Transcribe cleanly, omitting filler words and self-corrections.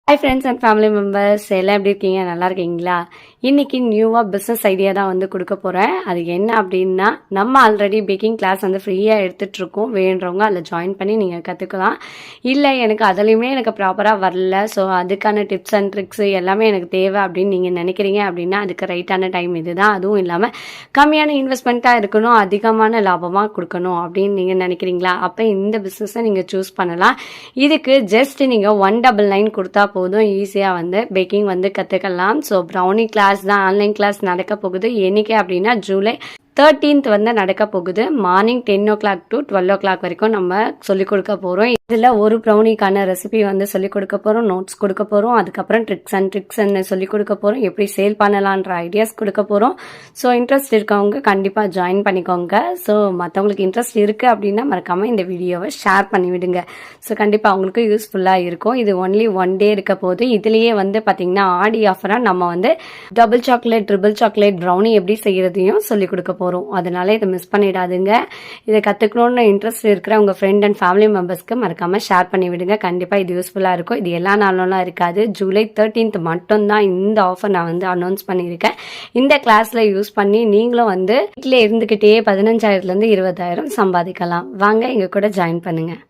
Hi friends and family members எல்லாம் எப்படி இருக்கீங்க? நல்லா இருக்கீங்களா? இன்னைக்கு நியூவாக பிஸ்னஸ் ஐடியா தான் வந்து கொடுக்க போகிறேன். அது என்ன அப்படின்னா, நம்ம ஆல்ரெடி பேக்கிங் கிளாஸ் வந்து ஃப்ரீயாக எடுத்துகிட்டு இருக்கோம். வேணுறவங்க அதில் ஜாயின் பண்ணி நீங்கள் கற்றுக்கலாம். இல்லை எனக்கு அதுலேயுமே எனக்கு ப்ராப்பராக வரல, ஸோ அதுக்கான டிப்ஸ் அண்ட் ட்ரிக்ஸ் எல்லாமே எனக்கு தேவை அப்படின்னு நீங்கள் நினைக்கிறீங்க அப்படின்னா அதுக்கு ரைட்டான டைம் இது தான். அதுவும் இல்லாமல் கம்மியான இன்வெஸ்ட்மெண்ட்டாக இருக்கணும், அதிகமான லாபமாக கொடுக்கணும் அப்படின்னு நீங்கள் நினைக்கிறீங்களா? அப்போ இந்த பிஸ்னஸை நீங்கள் சூஸ் பண்ணலாம். இதுக்கு ஜஸ்ட் நீங்கள் 199 கொடுத்தா போதும், ஈஸியாக வந்து பேக்கிங் வந்து கற்றுக்கலாம். ஸோ ப்ரௌனி கிளாஸ் தான் ஆன்லைன் கிளாஸ் நடக்க போகுது. என்னைக்கு அப்படின்னா ஜூலை 13th வந்து நடக்க போகுது. மார்னிங் 10 o'clock to 12 o'clock வரைக்கும் நம்ம சொல்லிக் கொடுக்க போகிறோம். இதில் ஒரு ப்ரௌனிக்கான ரெசிபி வந்து சொல்லிக் கொடுக்க போகிறோம், நோட்ஸ் கொடுக்க போகிறோம், அதுக்கப்புறம் ட்ரிக்ஸ் அண்ட் ட்ரிக்ஸ் சொல்லிக் கொடுக்க போகிறோம், எப்படி சேல் பண்ணலான்ற ஐடியாஸ் கொடுக்க போகிறோம். ஸோ இன்ட்ரெஸ்ட் இருக்கவங்க கண்டிப்பாக ஜாயின் பண்ணிக்கோங்க. ஸோ மற்றவங்களுக்கு இன்ட்ரெஸ்ட் இருக்குது அப்படின்னா மறக்காமல் இந்த வீடியோவை ஷேர் பண்ணிவிடுங்க. ஸோ கண்டிப்பாக அவங்களுக்கு யூஸ்ஃபுல்லாக இருக்கும். இது ஒன்லி 1 day இருக்க போது. இதுலேயே வந்து பார்த்தீங்கன்னா ஆடி ஆஃபராக நம்ம வந்து double chocolate, triple chocolate brownie எப்படி செய்கிறதையும் சொல்லிக் கொடுக்க போகிறோம். அதனால இதை மிஸ் பண்ணிடாதுங்க. இதை கற்றுக்கணும்னு இன்ட்ரெஸ்ட் இருக்கிற உங்கள் ஃப்ரெண்ட் அண்ட் ஃபேமிலி மெம்பர்ஸ்க்கு மறக்காமல் ஷேர் பண்ணி விடுங்க. கண்டிப்பாக இது யூஸ்ஃபுல்லாக இருக்கும். இது எல்லா நாளெலாம் இருக்காது, ஜூலை 13th மட்டும்தான் இந்த ஆஃபர் நான் வந்து அனௌன்ஸ் பண்ணியிருக்கேன். இந்த கிளாஸில் யூஸ் பண்ணி நீங்களும் வந்து வீட்டில் இருந்துக்கிட்டே 15,000 to 20,000 சம்பாதிக்கலாம். வாங்க எங்கள் கூட ஜாயின் பண்ணுங்கள்.